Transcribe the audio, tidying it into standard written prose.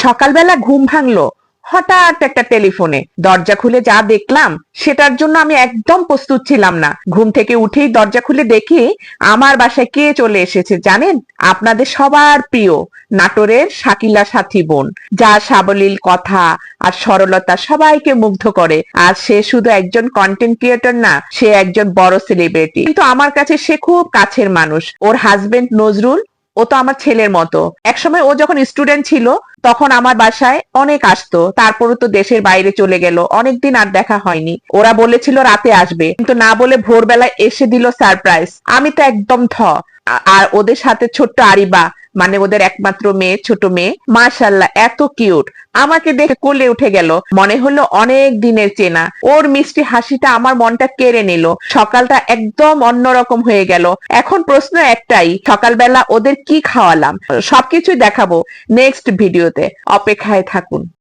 সকালবেলা ঘুম ভাঙলো হঠাৎ একটা টেলিফোনে। দরজা খুলে যা দেখলাম সেটার জন্য আমি একদম প্রস্তুত ছিলাম না। ঘুম থেকে উঠেই দরজা খুলে দেখি আমার বাসায় কে চলে এসেছে জানেন? আপনাদের সবার প্রিয় নাটোরের শাকিলা সাথী বোন, যার সাবলীল কথা আর সরলতা সবাইকে মুগ্ধ করে। আর সে শুধু একজন কন্টেন্ট ক্রিয়েটর না, সে একজন বড় সেলিব্রিটি, কিন্তু আমার কাছে সে খুব কাছের মানুষ। ওর হাজবেন্ড নজরুল, ও তো আমার ছেলের মতো। একসময় ও যখন স্টুডেন্ট ছিল তখন আমার বাসায় অনেক আসতো, তারপরও তো দেশের বাইরে চলে গেল, অনেকদিন আর দেখা হয়নি। ওরা বলেছিল রাতে আসবে, কিন্তু না বলে ভোরবেলায় এসে দিল সারপ্রাইজ। আমি তো একদম আর ওদের সাথে ছোট্ট আরিবা, মানে ওদের একমাত্র মেয়ে, ছোট মেয়ে, মাশাআল্লাহ এত কিউট। আমাকে দেখে কোলে উঠে গেল, মনে হলো অনেক দিনের চেনা। ওর মিষ্টি হাসিটা আমার মনটা কেড়ে নিল। সকালটা একদম অন্যরকম হয়ে গেল। এখন প্রশ্ন একটাই, সকালবেলা ওদের কি খাওয়ালাম? সবকিছুই দেখাবো নেক্সট ভিডিওতে, অপেক্ষায় থাকুন।